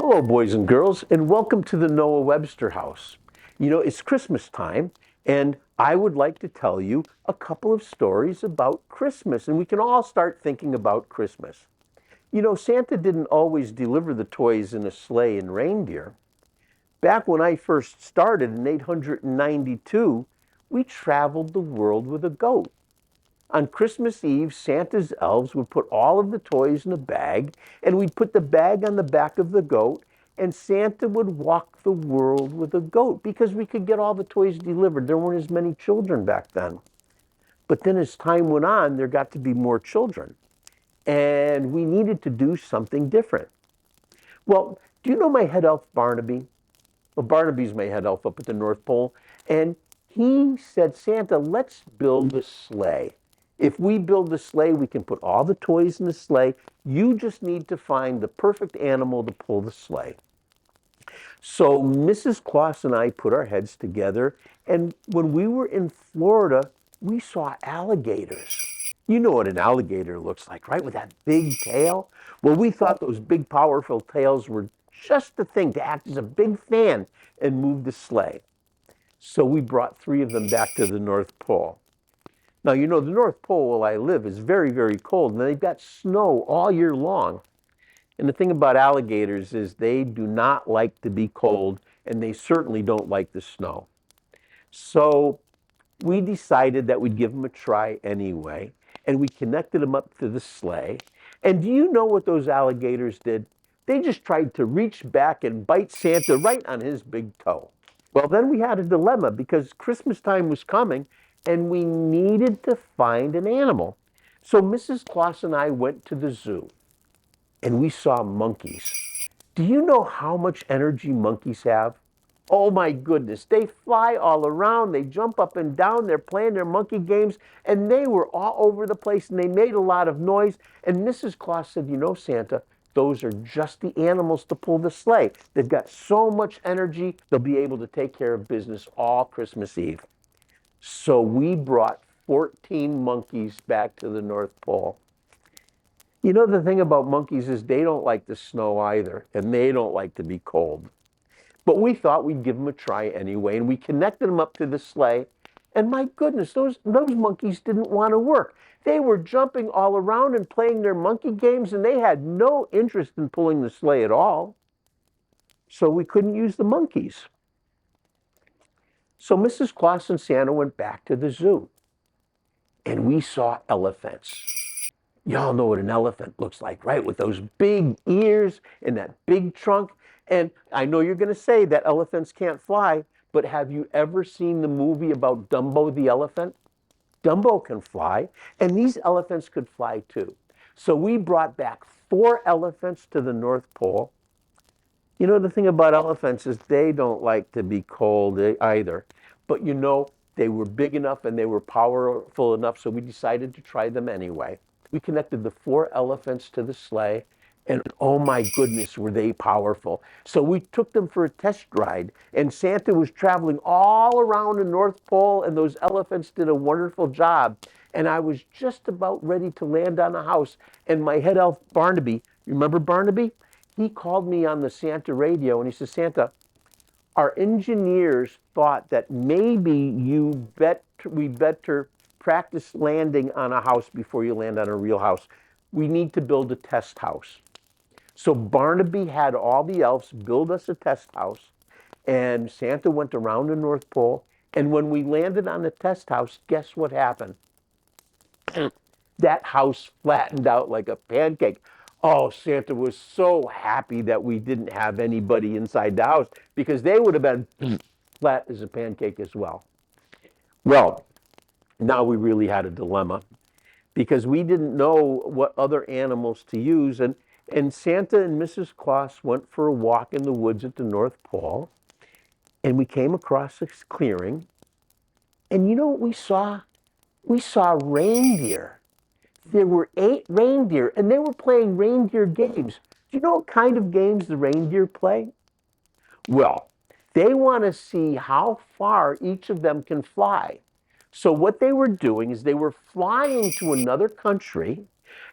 Hello, boys and girls, and welcome to the Noah Webster house. You know, it's Christmas time, and I would like to tell you a couple of stories about Christmas, and we can all start thinking about Christmas. You know, Santa didn't always deliver the toys in a sleigh and reindeer. Back when I first started in 892, we traveled the world with a goat. On Christmas Eve, Santa's elves would put all of the toys in a bag, and we'd put the bag on the back of the goat, and Santa would walk the world with a goat because we could get all the toys delivered. There weren't as many children back then. But then as time went on, there got to be more children, and we needed to do something different. Well, do you know my head elf Barnaby? Well, Barnaby's my head elf up at the North Pole, and he said, Santa, let's build a sleigh. If we build the sleigh, we can put all the toys in the sleigh. You just need to find the perfect animal to pull the sleigh. So Mrs. Claus and I put our heads together, and when we were in Florida, we saw alligators. You know what an alligator looks like, right? With that big tail? Well, we thought those big, powerful tails were just the thing to act as a big fan and move the sleigh. So we brought 3 of them back to the North Pole. Now, you know, the North Pole where I live is very, very cold, and they've got snow all year long. And the thing about alligators is they do not like to be cold, and they certainly don't like the snow. So we decided that we'd give them a try anyway, and we connected them up to the sleigh. And do you know what those alligators did? They just tried to reach back and bite Santa right on his big toe. Well, then we had a dilemma because Christmas time was coming and we needed to find an animal. So Mrs. Claus and I went to the zoo and we saw monkeys. Do you know how much energy monkeys have? Oh my goodness, they fly all around, they jump up and down, they're playing their monkey games, and they were all over the place and they made a lot of noise. And Mrs. Claus said, you know, Santa, those are just the animals to pull the sleigh. They've got so much energy, they'll be able to take care of business all Christmas Eve. So we brought 14 monkeys back to the North Pole. You know, the thing about monkeys is they don't like the snow either, and they don't like to be cold. But we thought we'd give them a try anyway, and we connected them up to the sleigh. And my goodness, those monkeys didn't want to work. They were jumping all around and playing their monkey games, and they had no interest in pulling the sleigh at all. So we couldn't use the monkeys. So Mrs. Claus and Santa went back to the zoo, and we saw elephants. Y'all know what an elephant looks like, right? With those big ears and that big trunk. And I know you're going to say that elephants can't fly, but have you ever seen the movie about Dumbo the elephant? Dumbo can fly, and these elephants could fly too. So we brought back 4 elephants to the North Pole. You know, the thing about elephants is they don't like to be cold either. But you know, they were big enough and they were powerful enough, so we decided to try them anyway. We connected the 4 elephants to the sleigh, and oh my goodness, were they powerful. So we took them for a test ride, and Santa was traveling all around the North Pole, and those elephants did a wonderful job. And I was just about ready to land on a house, and my head elf Barnaby, remember Barnaby? He called me on the Santa radio, and he said, Santa, our engineers thought that maybe we better practice landing on a house before you land on a real house. We need to build a test house. So Barnaby had all the elves build us a test house, and Santa went around the North Pole, and when we landed on the test house, guess what happened? That house flattened out like a pancake. Oh, Santa was so happy that we didn't have anybody inside the house because they would have been flat as a pancake as well. Well, now we really had a dilemma because we didn't know what other animals to use. And Santa and Mrs. Claus went for a walk in the woods at the North Pole. And we came across this clearing. And you know what we saw? We saw reindeer. There were 8 reindeer, and they were playing reindeer games. Do you know what kind of games the reindeer play? Well, they want to see how far each of them can fly. So what they were doing is they were flying to another country,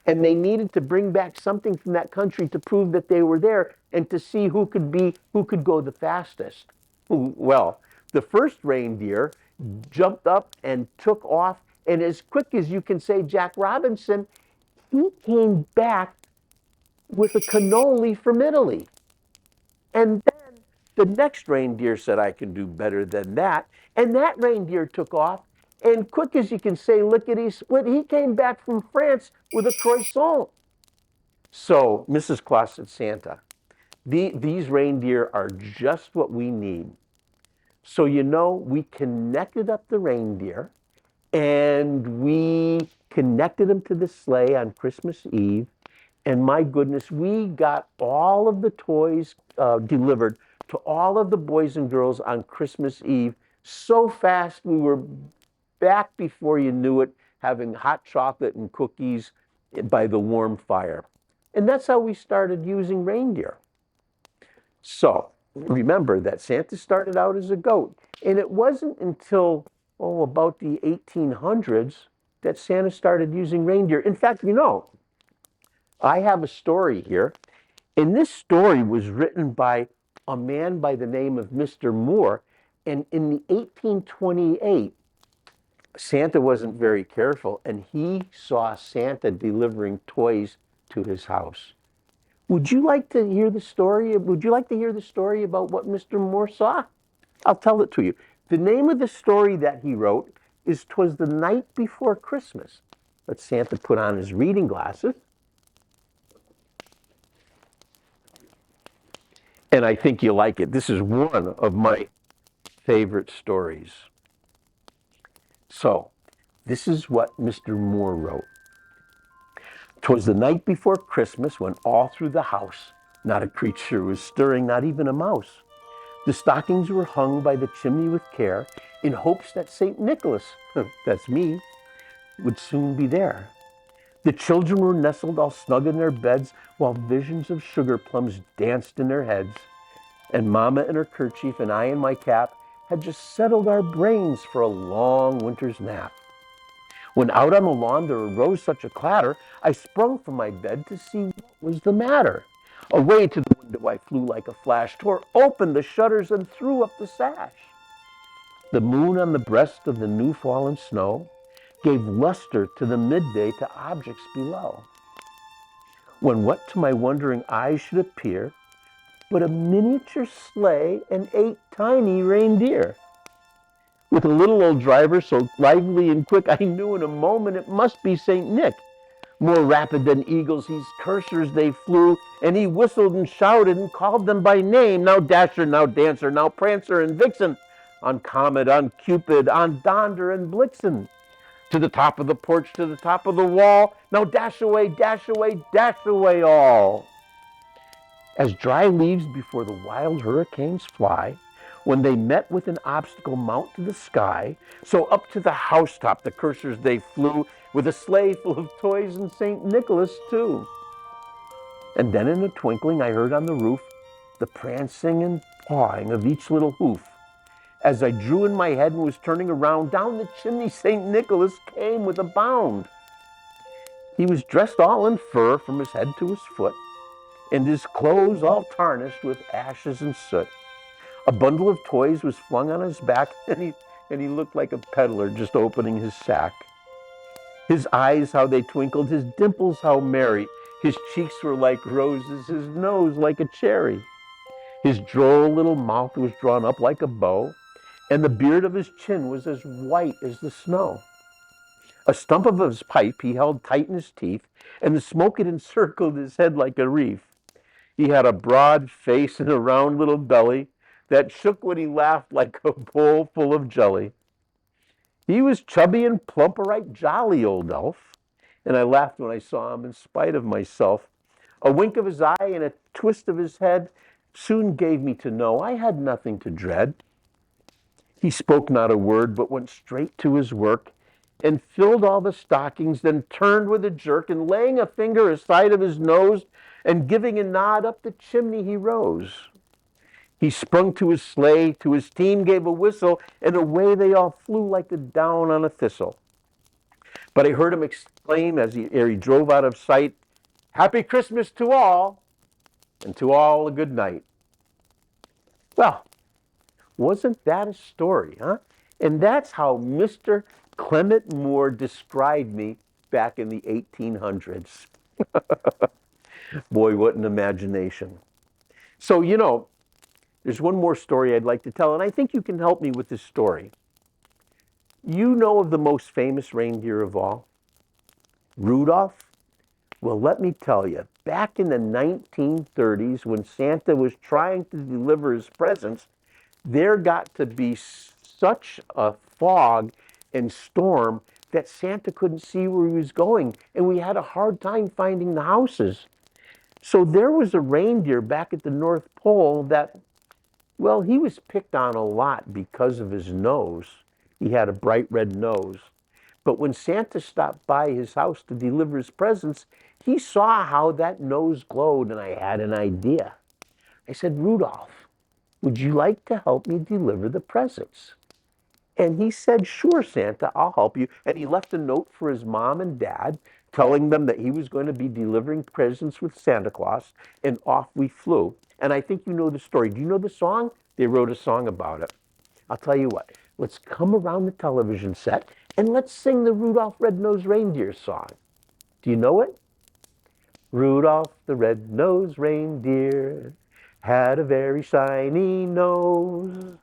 And they needed to bring back something from that country to prove that they were there and to see who could go the fastest. Well, the first reindeer jumped up and took off, and as quick as you can say Jack Robinson, he came back with a cannoli from Italy. And then the next reindeer said, I can do better than that. And that reindeer took off. And quick as you can say, lickety split, he came back from France with a croissant. So, Mrs. Claus said, Santa, these reindeer are just what we need. So, we connected up the reindeer and we connected them to the sleigh on Christmas Eve. And my goodness, we got all of the toys delivered to all of the boys and girls on Christmas Eve so fast we were back before you knew it, having hot chocolate and cookies by the warm fire. And that's how we started using reindeer. So remember that Santa started out as a goat. And it wasn't until, about the 1800s that Santa started using reindeer. In fact, I have a story here. And this story was written by a man by the name of Mr. Moore. And in the 1828, Santa wasn't very careful, and he saw Santa delivering toys to his house. Would you like to hear the story? Would you like to hear the story about what Mr. Moore saw? I'll tell it to you. The name of the story that he wrote is "'Twas the Night Before Christmas." Let Santa put on his reading glasses. And I think you'll like it. This is one of my favorite stories. So, this is what Mr. Moore wrote. "'Twas the night before Christmas when all through the house not a creature was stirring, not even a mouse. The stockings were hung by the chimney with care in hopes that St. Nicholas, that's me, would soon be there. The children were nestled all snug in their beds while visions of sugar plums danced in their heads. And Mama in her kerchief and I in my cap had just settled our brains for a long winter's nap. When out on the lawn there arose such a clatter, I sprung from my bed to see what was the matter. Away to the window I flew like a flash, tore open the shutters and threw up the sash. The moon on the breast of the new fallen snow gave luster to the midday to objects below. When what to my wondering eyes should appear but a miniature sleigh and 8 tiny reindeer. With a little old driver so lively and quick, I knew in a moment it must be St. Nick. More rapid than eagles, his coursers they flew, and he whistled and shouted and called them by name. Now Dasher, now Dancer, now Prancer and Vixen, on Comet, on Cupid, on Donder and Blitzen. To the top of the porch, to the top of the wall, now dash away, dash away, dash away all. As dry leaves before the wild hurricanes fly, when they met with an obstacle mount to the sky, so up to the housetop the coursers they flew, with a sleigh full of toys and St. Nicholas too. And then in a twinkling I heard on the roof the prancing and pawing of each little hoof. As I drew in my head and was turning around, down the chimney St. Nicholas came with a bound. He was dressed all in fur from his head to his foot, and his clothes all tarnished with ashes and soot. A bundle of toys was flung on his back, and he looked like a peddler just opening his sack. His eyes, how they twinkled, his dimples, how merry. His cheeks were like roses, his nose like a cherry. His droll little mouth was drawn up like a bow, and the beard of his chin was as white as the snow. A stump of his pipe he held tight in his teeth, and the smoke had encircled his head like a wreath. He had a broad face and a round little belly that shook when he laughed like a bowl full of jelly. He was chubby and plump, a right jolly old elf, and I laughed when I saw him in spite of myself. A wink of his eye and a twist of his head soon gave me to know I had nothing to dread. He spoke not a word, but went straight to his work and filled all the stockings, then turned with a jerk, and laying a finger aside of his nose and giving a nod up the chimney he rose. He sprung to his sleigh, to his team gave a whistle, and away they all flew like the down on a thistle. But I heard him exclaim as he drove out of sight, "Happy Christmas to all, and to all a good night." Well, wasn't that a story, huh? And that's how Mr. Clement Moore described me back in the 1800s. Boy, what an imagination. So, there's one more story I'd like to tell, and I think you can help me with this story. You know of the most famous reindeer of all, Rudolph? Well, let me tell you, back in the 1930s, when Santa was trying to deliver his presents, there got to be such a fog and storm that Santa couldn't see where he was going, and we had a hard time finding the houses. So there was a reindeer back at the North Pole that, well, he was picked on a lot because of his nose. He had a bright red nose. But when Santa stopped by his house to deliver his presents, he saw how that nose glowed, and I had an idea. I said, "Rudolph, would you like to help me deliver the presents?" And he said, "Sure, Santa, I'll help you." And he left a note for his mom and dad telling them that he was going to be delivering presents with Santa Claus, and off we flew. And I think you know the story. Do you know the song? They wrote a song about it. I'll tell you what, let's come around the television set and let's sing the Rudolph Red-Nosed Reindeer song. Do you know it? Rudolph the red-nosed reindeer had a very shiny nose.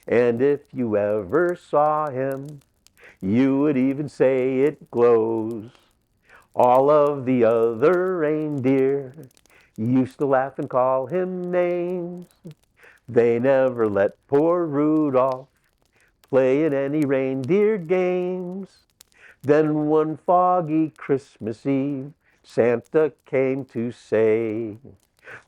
And if you ever saw him, you would even say it glows. All of the other reindeer used to laugh and call him names. They never let poor Rudolph play in any reindeer games. Then one foggy Christmas Eve, Santa came to say,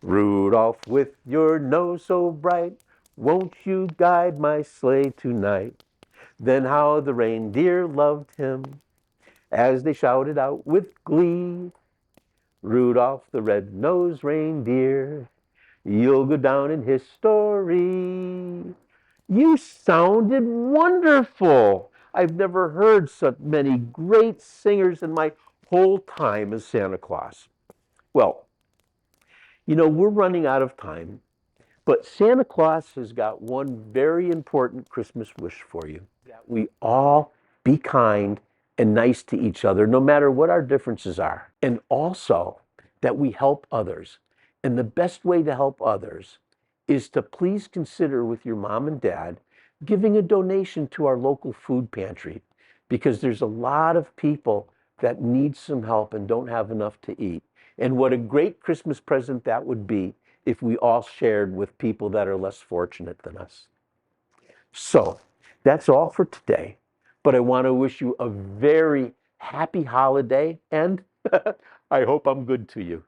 "Rudolph, with your nose so bright, won't you guide my sleigh tonight?" Then how the reindeer loved him as they shouted out with glee, "Rudolph the red-nosed reindeer, you'll go down in history." You sounded wonderful. I've never heard so many great singers in my whole time as Santa Claus. Well, we're running out of time, but Santa Claus has got one very important Christmas wish for you, that we all be kind and nice to each other, no matter what our differences are. And also that we help others. And the best way to help others is to please consider with your mom and dad giving a donation to our local food pantry, because there's a lot of people that need some help and don't have enough to eat. And what a great Christmas present that would be if we all shared with people that are less fortunate than us. So that's all for today. But I want to wish you a very happy holiday, and I hope I'm good to you.